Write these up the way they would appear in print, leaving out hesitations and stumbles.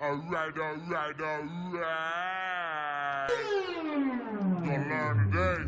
Alright. Gonna learn today. Alright. Gonna learn today.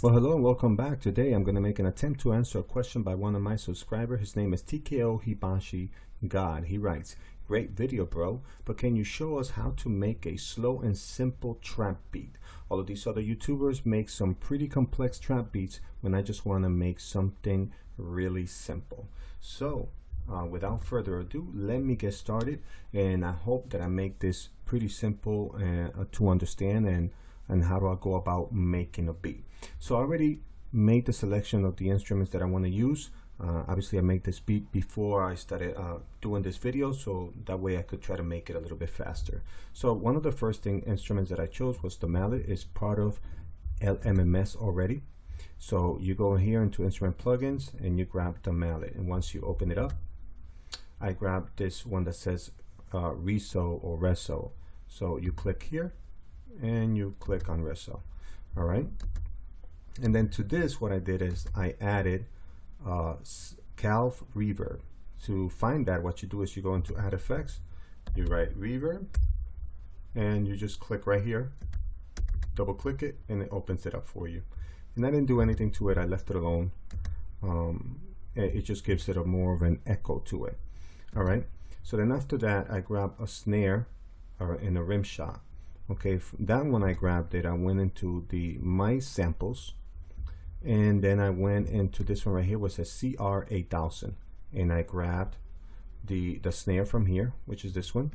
Well, hello and welcome back. Today I'm going to make an attempt to answer a question by one of my subscribers. His name is TKO Hibashi God. He writes, "Great video, bro, but can you show us how to make a slow and simple trap beat? All of these other YouTubers make some pretty complex trap beats when I just want to make something really simple." So without further ado, let me get started, and I hope that I make this pretty simple to understand and how do I go about making a beat. So I already made the selection of the instruments that I want to use. Obviously I made this beat before I started doing this video, so that way I could try to make it a little bit faster. So one of the first instruments that I chose was the mallet. It's part of LMMS already. So you go here into instrument plugins and you grab the mallet, and once you open it up, I grab this one that says reso or reso. So you click here and you click on reso. All right, and then to this what I did is I added calf reverb. To find that, what you do is you go into add effects, you write reverb, and you just click right here, double click it, and it opens it up for you. And I didn't do anything to it, I left it alone. It just gives it a more of an echo to it. All right, so then after that I grab a snare in a rim shot. Okay, that one I grabbed it, I went into the my samples, and then I went into this one right here, was a CR8000, and I grabbed the snare from here, which is this one,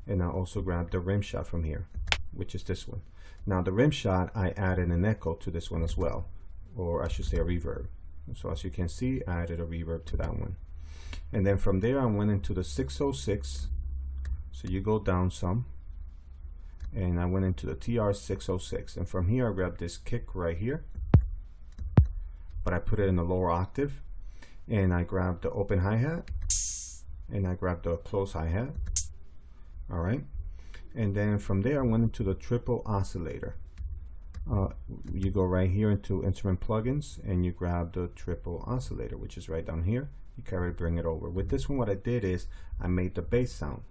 and I also grabbed the rim shot from here, which is this one. Now the rim shot, I added an echo to this one as well, or I should say a reverb. So as you can see, I added a reverb to that one. And then from there I went into the 606, so you go down some, and I went into the TR606, and from here I grabbed this kick right here, but I put it in the lower octave, and I grabbed the open hi-hat, and I grabbed the close hi-hat. All right, and then from there I went into the triple oscillator. You go right here into instrument plugins and you grab the triple oscillator, which is right down here. You carry it, bring it over. With this one what I did is I made the bass sound.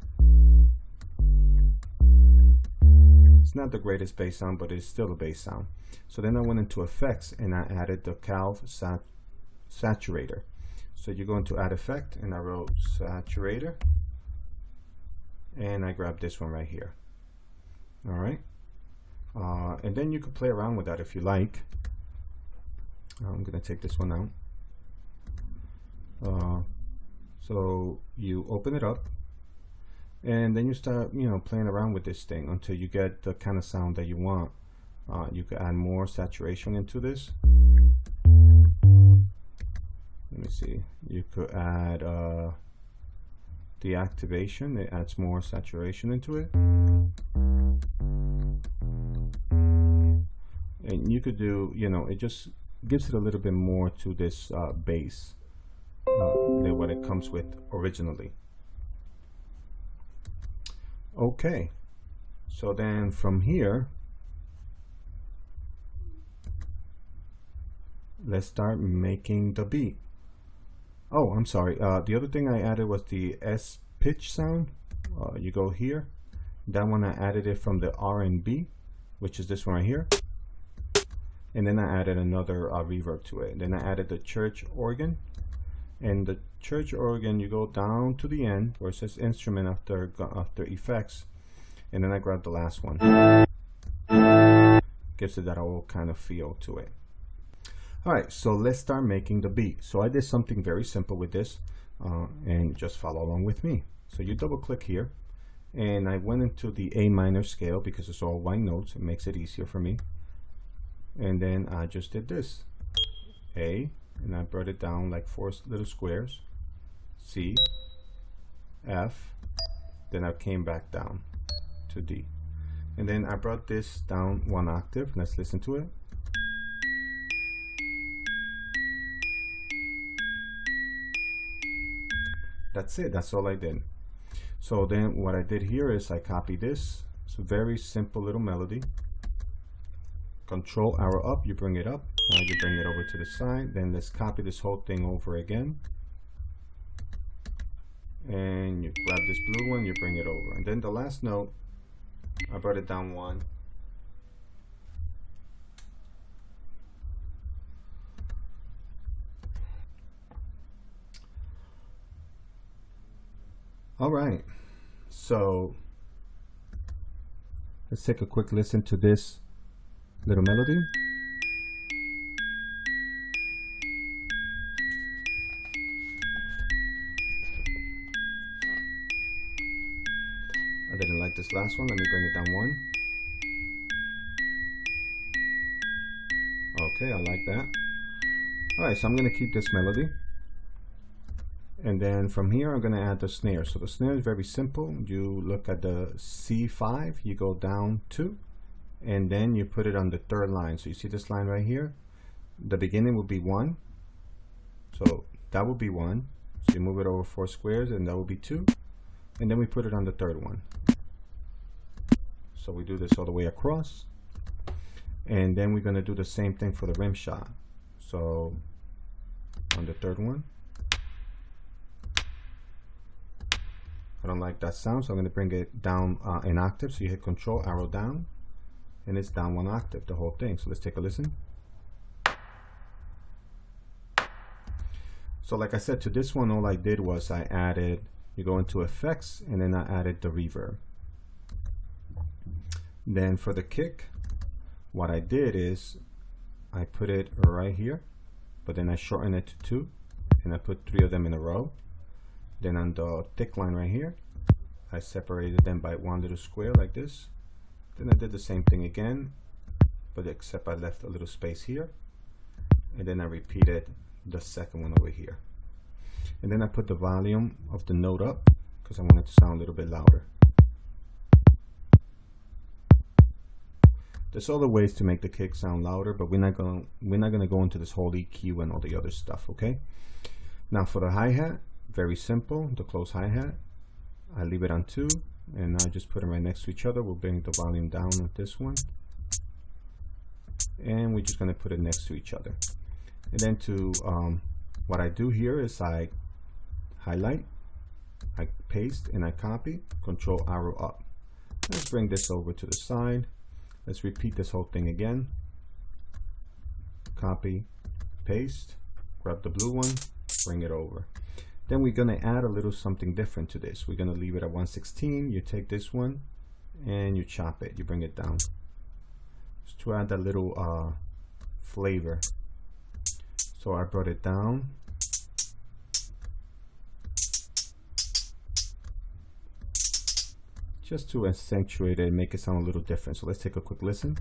It's not the greatest bass sound, but it's still a bass sound. So then I went into effects and I added the calf saturator. So you go into add effect and I wrote saturator, and I grabbed this one right here. All right, and then you could play around with that if you like. I'm gonna take this one out. So you open it up, and then you start, playing around with this thing until you get the kind of sound that you want. You could add more saturation into this. Let me see. You could add the activation. It adds more saturation into it. And you could do, it just gives it a little bit more to this bass than what it comes with originally. Okay, so then from here, let's start making the beat. Oh, I'm sorry. The other thing I added was the S pitch sound. You go here. That one I added it from the R&B, which is this one right here. And then I added another reverb to it. Then I added the church organ. And the church organ, you go down to the end where it says instrument after effects, and then I grab the last one. Gives it that old kind of feel to it. All right, so let's start making the beat. So I did something very simple with this, and just follow along with me. So you double click here, and I went into the A minor scale because it's all white notes. It makes it easier for me. And then I just did this, A, and I brought it down like 4 little squares, C, F, then I came back down to D. And then I brought this down 1 octave. Let's listen to it. That's it. That's all I did. So then what I did here is I copy this. It's a very simple little melody. Control arrow up, you bring it up. Now you bring it over to the side. Then let's copy this whole thing over again. And you grab this blue one, you bring it over. And then the last note, I brought it down one. All right, so let's take a quick listen to this little melody. I didn't like this last one. Let me bring it down one. Okay, I like that. All right, so I'm going to keep this melody. And then from here, I'm going to add the snare. So the snare is very simple. You look at the C5, you go down 2, and then you put it on the third line. So you see this line right here? The beginning will be 1. So that will be 1. So you move it over 4 squares, and that will be 2. And then we put it on the third one. So we do this all the way across. And then we're going to do the same thing for the rim shot. So on the third one. I don't like that sound, so I'm going to bring it down an octave. So you hit Control, arrow down, and it's down 1 octave, the whole thing. So let's take a listen. So like I said, to this one, all I did was I added, you go into effects, and then I added the reverb. Then for the kick, what I did is I put it right here, but then I shortened it to 2, and I put 3 of them in a row. Then on the thick line right here, I separated them by 1 little square like this. Then I did the same thing again, but except I left a little space here. And then I repeated the second one over here. And then I put the volume of the note up because I want it to sound a little bit louder. There's other ways to make the kick sound louder, but we're not gonna go into this whole EQ and all the other stuff, okay? Now for the hi-hat, very simple, the close hi-hat. I leave it on 2, and I just put them right next to each other. We'll bring the volume down with this one. And we're just going to put it next to each other. And then to, what I do here is I highlight, I paste, and I copy, Control arrow up. Let's bring this over to the side. Let's repeat this whole thing again. Copy, paste, grab the blue one, bring it over. Then we're going to add a little something different to this. We're going to leave it at 1/16. You take this one and you chop it. You bring it down. Just to add that little flavor. So I brought it down. Just to accentuate it and make it sound a little different. So let's take a quick listen.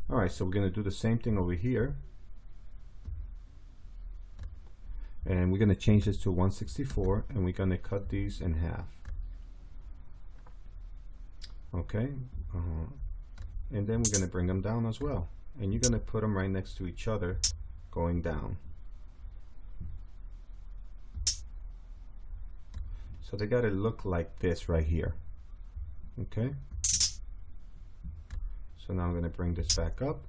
All right, so we're going to do the same thing over here. And we're going to change this to 1/64, and we're going to cut these in half. Okay, and then we're going to bring them down as well. And you're going to put them right next to each other, going down. So they got to look like this right here. Okay. So now I'm going to bring this back up.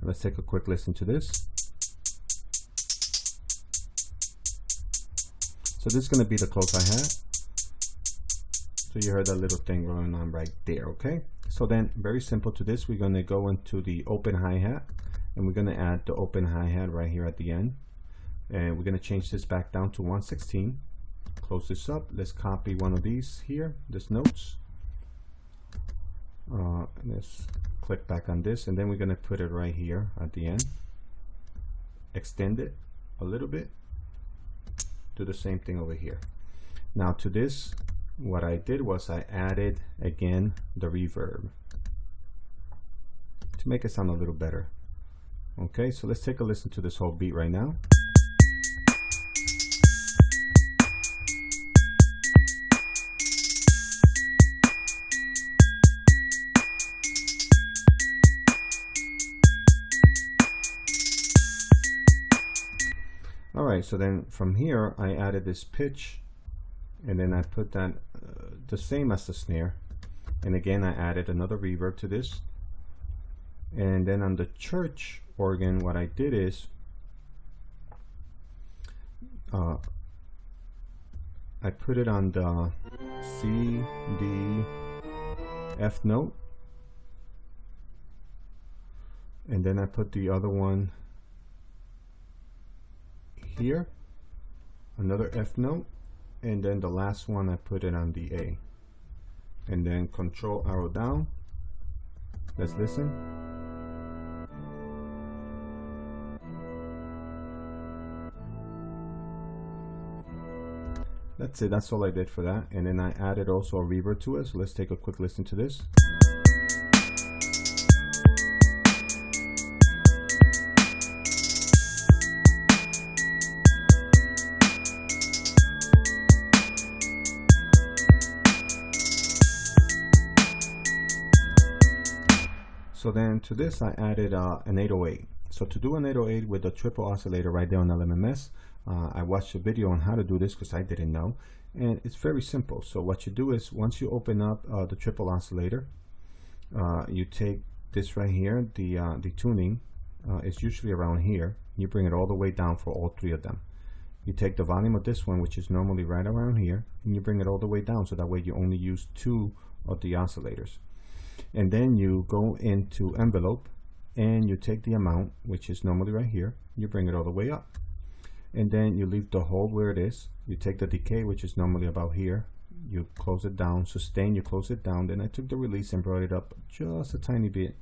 Let's take a quick listen to this. So this is going to be the close hi-hat. So you heard that little thing going on right there, okay? So then, very simple to this, we're going to go into the open hi-hat, and we're going to add the open hi-hat right here at the end. And we're going to change this back down to 1/16. Close this up. Let's copy one of these here, this notes. Let's click back on this, and then we're going to put it right here at the end. Extend it a little bit. Do the same thing over here. Now to this, what I did was I added again the reverb to make it sound a little better. Okay, so let's take a listen to this whole beat right now. Alright, so then from here I added this pitch, and then I put that the same as the snare, and again I added another reverb to this. And then on the church organ, what I did is I put it on the C, D, F note, and then I put the other one here, another F note, and then the last one I put it on the A, and then control arrow down. Let's listen. That's it, that's all I did for that. And then I added also a reverb to it, so let's take a quick listen to this. So then to this I added an 808. So to do an 808 with a triple oscillator right there on LMMS, I watched a video on how to do this because I didn't know, and it's very simple. So what you do is, once you open up the triple oscillator, you take this right here, the tuning is usually around here. You bring it all the way down for all three of them. You take the volume of this one, which is normally right around here, and you bring it all the way down, so that way you only use 2 of the oscillators. And then you go into envelope and you take the amount, which is normally right here, you bring it all the way up, and then you leave the hole where it is. You take the decay, which is normally about here, you close it down. Sustain, you close it down. Then I took the release and brought it up just a tiny bit,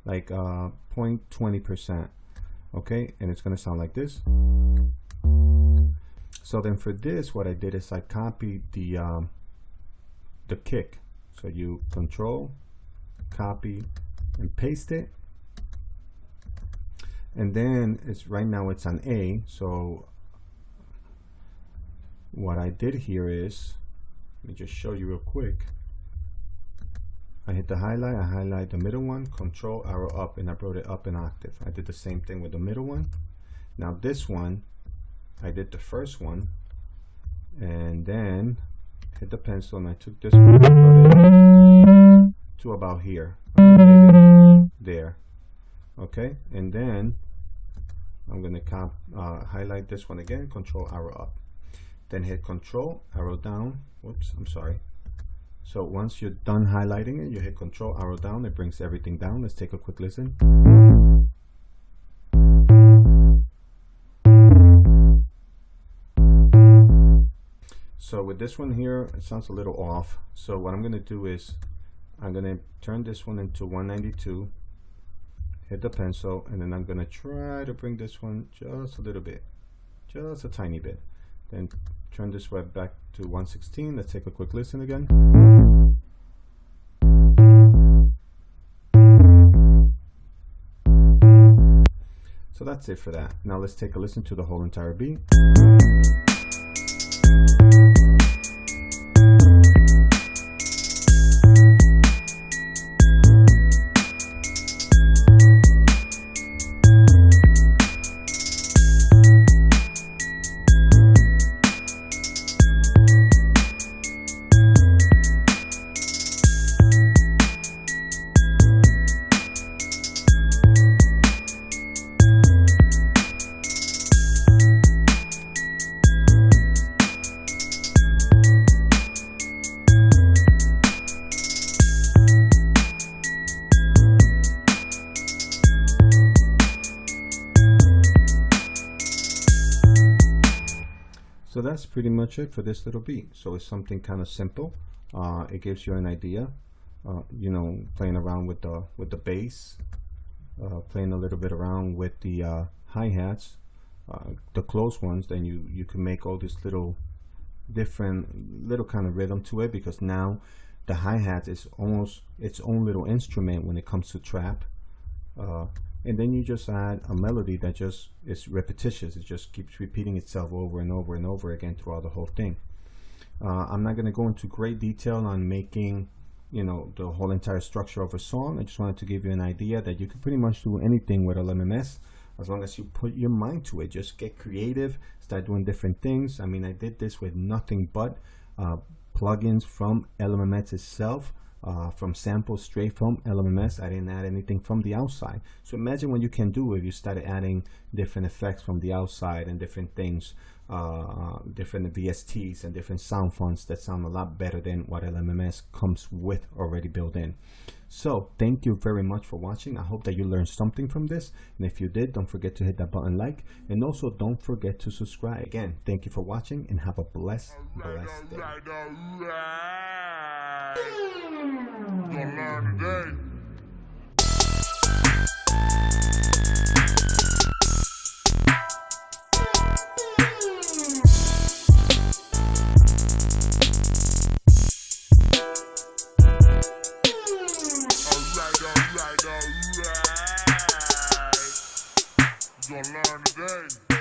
like 0.20%. Okay, and it's gonna sound like this. So then for this, what I did is I copied the kick. So you control, copy, and paste it. And then it's right now it's on A. So what I did here is, let me just show you real quick. I hit the highlight, I highlight the middle one, control arrow up, and I brought it up an octave. I did the same thing with the middle one. Now this one, I did the first one, and then hit the pencil and I took this one and brought it to about here, maybe there. Okay, and then I'm going to highlight this one again, control arrow up, then hit control arrow down. Whoops, I'm sorry. So once you're done highlighting it, you hit control arrow down, it brings everything down. Let's take a quick listen. So with this one here, it sounds a little off. So what I'm going to do is I'm going to turn this one into 192, hit the pencil, and then I'm going to try to bring this one just a little bit, just a tiny bit. Then turn this one back to 116. Let's take a quick listen again. So that's it for that. Now let's take a listen to the whole entire beat. So that's pretty much it for this little beat. So it's something kind of simple. It gives you an idea, you know, playing around with the bass, playing a little bit around with the hi-hats, the close ones. Then you can make all this little different little kind of rhythm to it, because now the hi-hat is almost its own little instrument when it comes to trap. And then you just add a melody that just is repetitious. It just keeps repeating itself over and over and over again throughout the whole thing. I'm not going to go into great detail on making, you know, the whole entire structure of a song. I just wanted to give you an idea that you can pretty much do anything with LMMS. as long as you put your mind to it. Just get creative, start doing different things. I mean, I did this with nothing but plugins from LMMS itself, from samples straight from LMMS. I didn't add anything from the outside. So imagine what you can do if you started adding different effects from the outside and different things, different VSTs and different sound fonts that sound a lot better than what LMMS comes with already built in. So thank you very much for watching. I hope that you learned something from this, and if you did, don't forget to hit that button like, and also don't forget to subscribe. Again, thank you for watching and have a blessed day. You gonna learn today. Alright. You gonna learn today.